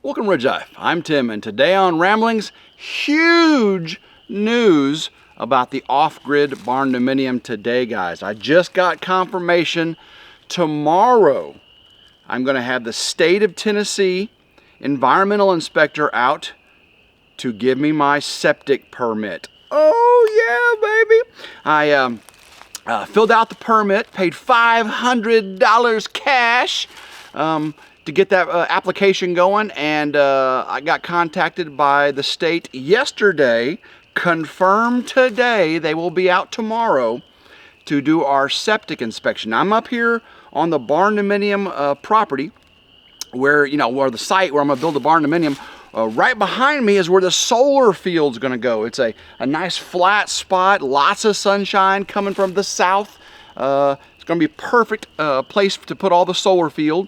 Welcome to RidgeLife. I'm Tim, and today on Ramblings, huge news about the off-grid barndominium today, guys. I just got confirmation. Tomorrow, I'm going to have the state of Tennessee environmental inspector out to give me my septic permit. Oh yeah, baby! I filled out the permit, paid $500 cash to get that application going, and I got contacted by the state yesterday, confirmed today. They will be out tomorrow to do our septic inspection. I'm up here on the barndominium property, where the site where I'm gonna build the barndominium. Right behind me is where the solar field's gonna go. It's a nice flat spot, lots of sunshine coming from the south. It's gonna be a perfect place to put all the solar field.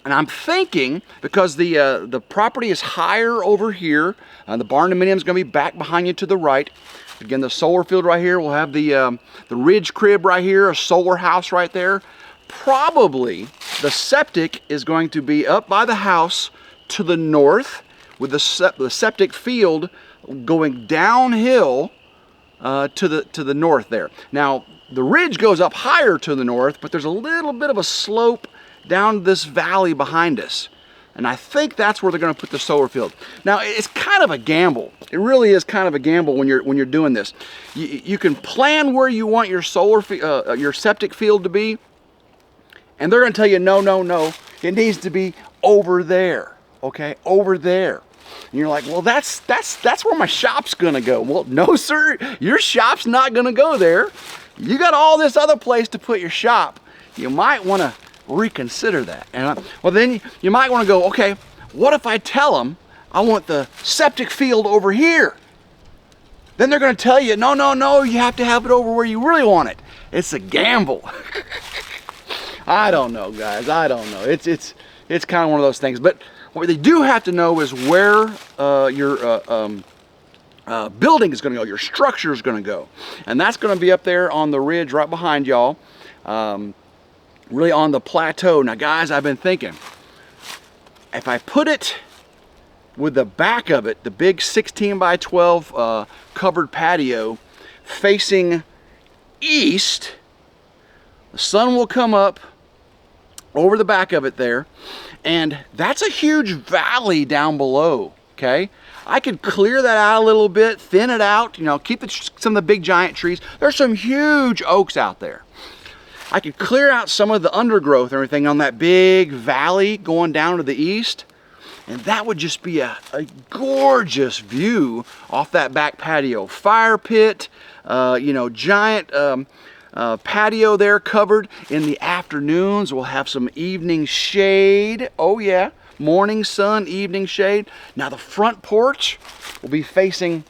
And I'm thinking, because the property is higher over here, the barndominium is gonna be back behind you to the right. Again, the solar field right here. We'll have the ridge crib right here, a solar house right there. Probably the septic is going to be up by the house to the north, with the septic field going downhill to the north there. Now, the ridge goes up higher to the north, but there's a little bit of a slope down this valley behind us. And I think that's where they're going to put the solar field. Now, it's kind of a gamble. It really is kind of a gamble when you're doing this. You can plan where you want your your septic field to be, and they're going to tell you, no, it needs to be over there. Okay, over there. And you're like, well, that's where my shop's gonna go. Well, no, sir, your shop's not gonna go there. You got all this other place to put your shop. You might want to reconsider that. And well, then you might want to go, okay, what if I tell them I want the septic field over here? Then they're going to tell you, no, you have to have it over where you really want it. It's a gamble. I don't know, guys. I don't know. It's kind of one of those things. But what they do have to know is where your building is going to go, your structure is going to go. And that's going to be up there on the ridge right behind y'all, really on the plateau. Now, guys, I've been thinking, if I put it with the back of it, the big 16 by 12 covered patio facing east, the sun will come up over the back of it there, and that's a huge valley down below, okay? I could clear that out a little bit, thin it out, keep some of the big giant trees. There's some huge oaks out there. I could clear out some of the undergrowth and everything on that big valley going down to the east, and that would just be a gorgeous view off that back patio. Fire pit, giant patio there covered. In the afternoons, we'll have some evening shade. Oh yeah, morning sun, evening shade. Now the front porch will be facing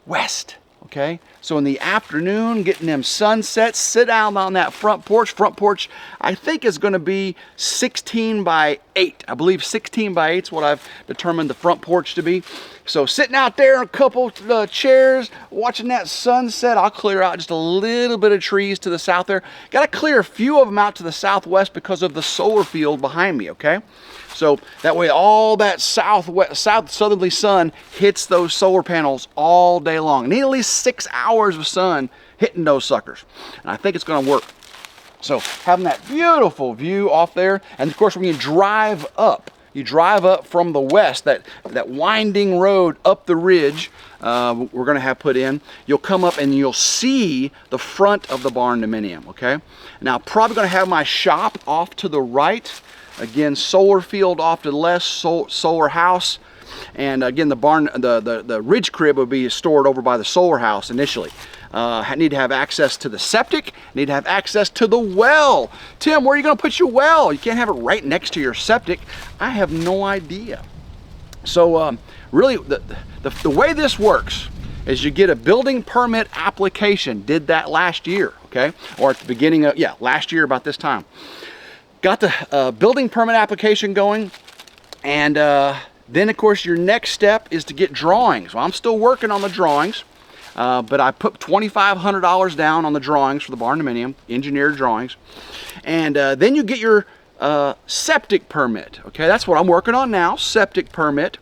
west, okay? So in the afternoon, getting them sunsets, sit down on that front porch. Front porch, I think, is going to be 16 by 8. I believe 16 by 8 is what I've determined the front porch to be. So sitting out there in a couple chairs, watching that sunset. I'll clear out just a little bit of trees to the south there. Got to clear a few of them out to the southwest because of the solar field behind me, okay? So that way all that southerly sun hits those solar panels all day long. Need at least 6 hours of sun hitting those suckers. And I think it's going to work. So having that beautiful view off there. And of course, when you drive up from the west, that winding road up the ridge we're going to have put in, you'll come up and you'll see the front of the barndominium, okay? Now, probably going to have my shop off to the right. Again, solar field off to the left, solar house. And again, the ridge crib will be stored over by the solar house initially. I need to have access to the septic, need to have access to the well. Tim, where are you going to put your well? You can't have it right next to your septic. I have no idea. So really, the way this works is you get a building permit application. Did that last year, okay? Or at the beginning of, last year about this time. Got the building permit application going, and then of course your next step is to get drawings. Well, I'm still working on the drawings, but I put $2,500 down on the drawings for the barndominium, engineered drawings, and then you get your septic permit. Okay, that's what I'm working on now, septic permit.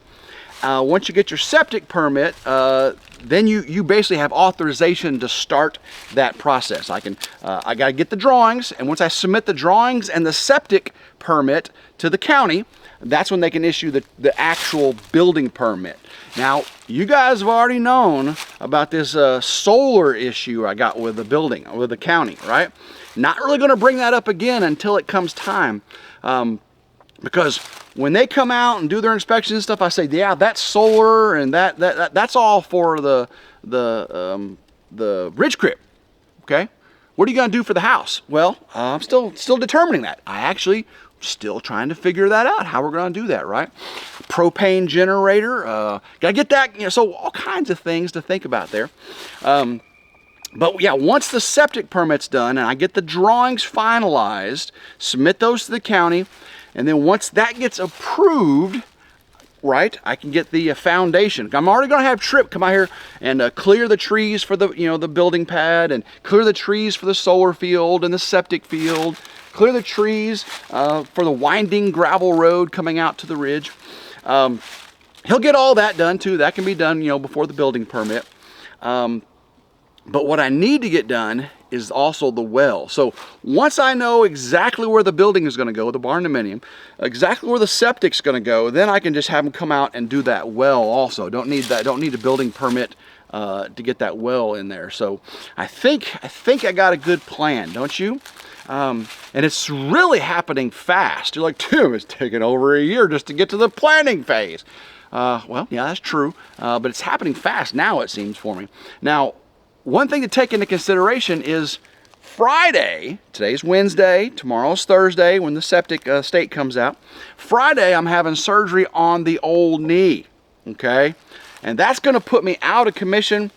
Once you get your septic permit, then you basically have authorization to start that process. I got to get the drawings, and once I submit the drawings and the septic permit to the county, that's when they can issue the actual building permit. Now, you guys have already known about this solar issue I got with the building, with the county, right? Not really going to bring that up again until it comes time. Because when they come out and do their inspections and stuff, I say, yeah, that's solar, and that's all for the ridge crib. Okay, what are you gonna do for the house? Well, I'm still determining that. I actually still trying to figure that out, how we're gonna do that, right? Propane generator, gotta get that. You know, so all kinds of things to think about there. But yeah, once the septic permit's done and I get the drawings finalized, submit those to the county. And then once that gets approved, right, I can get the foundation. I'm already going to have Trip come out here and clear the trees for the, the building pad, and clear the trees for the solar field and the septic field, clear the trees for the winding gravel road coming out to the ridge. He'll get all that done too. That can be done, before the building permit. But what I need to get done is also the well. So once I know exactly where the building is going to go, the barndominium, exactly where the septic's going to go, then I can just have them come out and do that well also. Don't need a building permit to get that well in there. So I think I got a good plan, don't you? And it's really happening fast. You're like, Tim, it's taken over a year just to get to the planning phase. Well, yeah, that's true. But it's happening fast now, it seems, for me. Now, one thing to take into consideration is Friday, today's Wednesday, tomorrow's Thursday when the septic state comes out. Friday, I'm having surgery on the old knee, okay? And that's gonna put me out of commission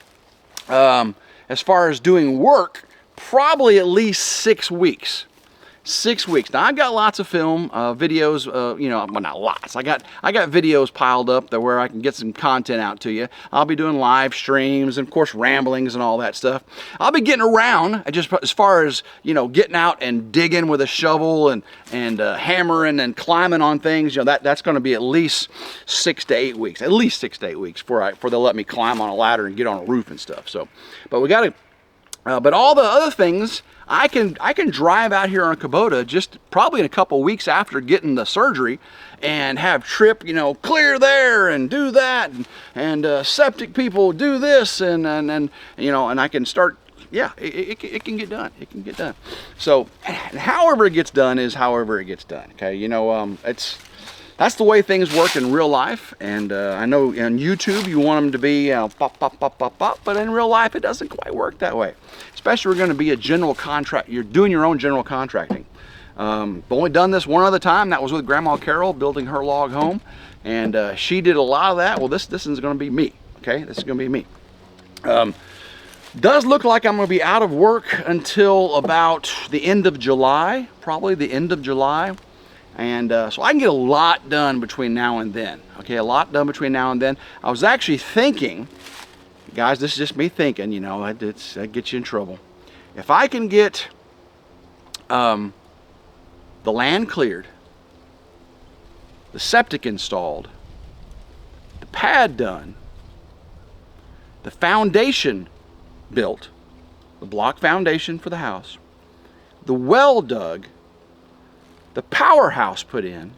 as far as doing work, probably at least 6 weeks. 6 weeks. Now I've got lots of film, videos, well, not lots. I got videos piled up there where I can get some content out to you. I'll be doing live streams and of course ramblings and all that stuff. I'll be getting around just as far as, getting out and digging with a shovel and hammering and climbing on things. That's going to be at least 6 to 8 weeks. At least 6 to 8 weeks before they'll let me climb on a ladder and get on a roof and stuff. So, but we got to. But all the other things, I can drive out here on a Kubota just probably in a couple weeks after getting the surgery and have Trip, clear there and do that, and septic people do this, and I can start. Yeah, it can get done. It can get done. So, however it gets done is however it gets done. Okay, that's the way things work in real life, and I know on YouTube you want them to be pop, pop, pop, pop, pop, but in real life it doesn't quite work that way. Especially if you're going to be a general contract, you're doing your own general contracting. I've only done this one other time. That was with Grandma Carol building her log home, and she did a lot of that. Well, this is going to be me. Okay, this is going to be me. Does look like I'm going to be out of work until about the end of July, probably the end of July. And so I can get a lot done between now and then. Okay, a lot done between now and then. I was actually thinking, guys, this is just me thinking, that gets you in trouble. If I can get the land cleared, the septic installed, the pad done, the foundation built, the block foundation for the house, the well dug, the powerhouse put in,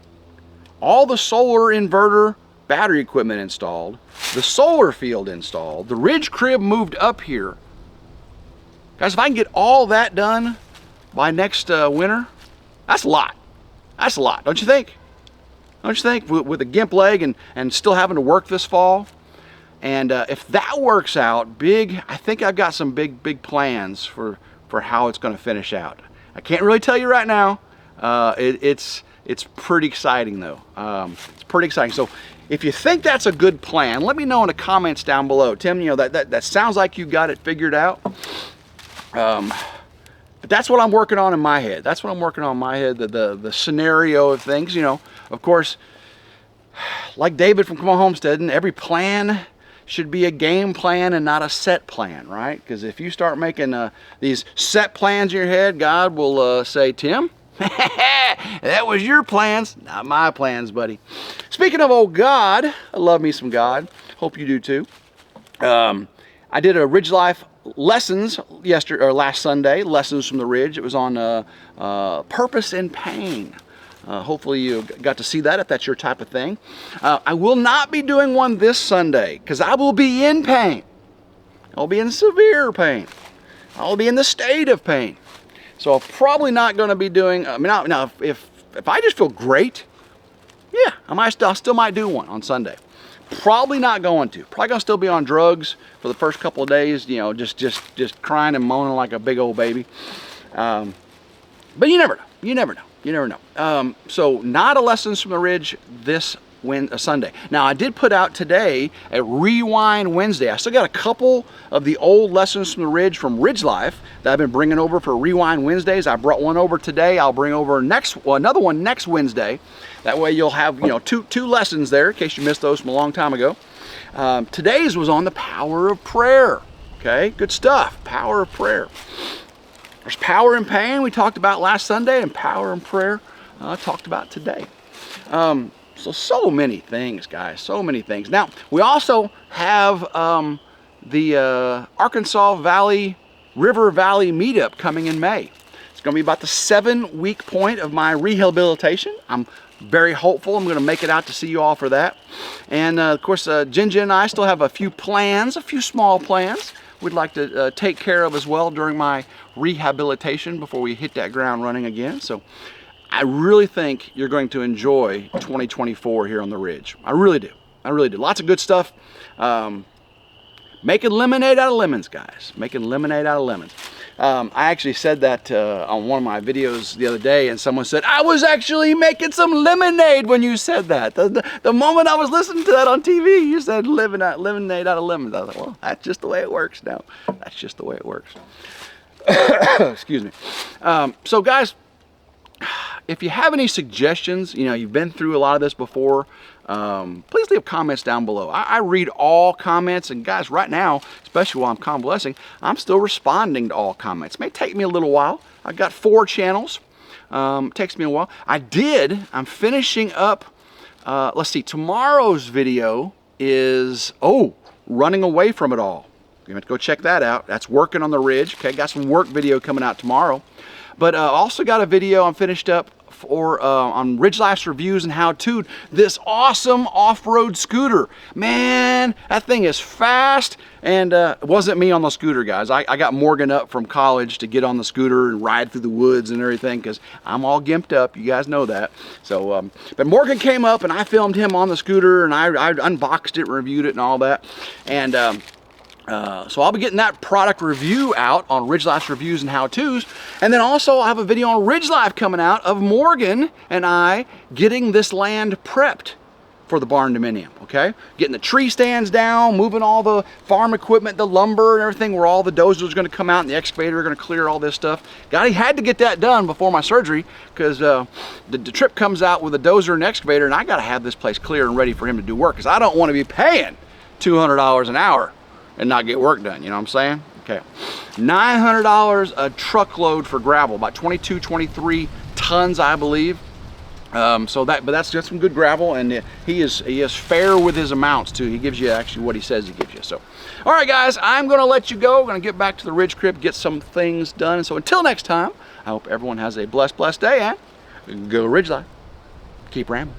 all the solar inverter battery equipment installed, the solar field installed, the ridge crib moved up here. Guys, if I can get all that done by next winter, that's a lot. That's a lot, don't you think? Don't you think? With a gimp leg and still having to work this fall. And if that works out, I think I've got some big plans for how it's going to finish out. I can't really tell you right now. It's pretty exciting though. It's pretty exciting. So if you think that's a good plan, let me know in the comments down below. Tim, that sounds like you got it figured out. But that's what I'm working on in my head. That's what I'm working on in my head, the scenario of things. Of course, like David from Come On Homesteading, every plan should be a game plan and not a set plan, right? Because if you start making these set plans in your head, God will say, Tim, That was your plans, not my plans, buddy. Speaking of old God, I love me some God. Hope you do too. I did a RidgeLife Lessons last Sunday, Lessons from the Ridge. It was on purpose and pain. Hopefully you got to see that if that's your type of thing. I will not be doing one this Sunday because I will be in pain. I'll be in severe pain. I'll be in the state of pain. So I'm probably not going to be doing, now if I just feel great, yeah, I still might do one on Sunday. Probably not going to. Probably going to still be on drugs for the first couple of days, you know, just crying and moaning like a big old baby. But you never know. You never know. You never know. So not a Lessons from the Ridge this Sunday. Now I did put out today a Rewind Wednesday. I still got a couple of the old Lessons from the Ridge from RidgeLife that I've been bringing over for Rewind Wednesdays. I brought one over today. I'll bring over another one next Wednesday. That way you'll have, you know, two lessons there in case you missed those from a long time ago. Today's was on the power of prayer. Okay, good stuff. Power of prayer. There's power in pain we talked about last Sunday, and power in prayer I talked about today. So many things, guys, so many things. Now, we also have the Arkansas River Valley Meetup coming in May. It's going to be about the 7-week point of my rehabilitation. I'm very hopeful I'm going to make it out to see you all for that. And of course, Ginger and I still have a few small plans we'd like to take care of as well during my rehabilitation before we hit that ground running again. So I really think you're going to enjoy 2024 here on the Ridge. I really do. I really do. Lots of good stuff. Making lemonade out of lemons, guys. Making lemonade out of lemons. I actually said that on one of my videos the other day, and someone said, I was actually making some lemonade when you said that. The moment I was listening to that on TV, you said lemonade out of lemons. I was like, well, that's just the way it works now. That's just the way it works. Excuse me. So guys, if you have any suggestions, you know, you've been through a lot of this before, please leave comments down below. I read all comments, and guys, right now, especially while I'm convalescing, I'm still responding to all comments. It may take me a little while. I've got 4 channels. It takes me a while. I'm finishing up, let's see, tomorrow's video is, running away from it all. You have to go check that out. That's working on the Ridge. Okay, got some work video coming out tomorrow. But also got a video I'm finished up for on RidgeLife's reviews and how-to this awesome off-road scooter. Man, that thing is fast, and it wasn't me on the scooter, guys. I got Morgan up from college to get on the scooter and ride through the woods and everything because I'm all gimped up. You guys know that. So, but Morgan came up and I filmed him on the scooter, and I unboxed it, reviewed it, and all that. And so I'll be getting that product review out on RidgeLife's reviews and how-tos. And then also I'll have a video on RidgeLife coming out of Morgan and I getting this land prepped for the Barndominium, okay? Getting the tree stands down, moving all the farm equipment, the lumber and everything, where all the dozers are gonna come out and the excavator are gonna clear all this stuff. He had to get that done before my surgery because the trip comes out with a dozer and excavator, and I gotta have this place clear and ready for him to do work because I don't wanna be paying $200 an hour and not get work done, you know what I'm saying? Okay, $900 a truckload for gravel, about 22, 23 tons, I believe. But that's just some good gravel, and he is fair with his amounts too. He gives you actually what he says he gives you. So, all right, guys, I'm gonna let you go. I'm gonna get back to the Ridge crib, get some things done. And so until next time, I hope everyone has a blessed day, and go RidgeLife. Keep rambling.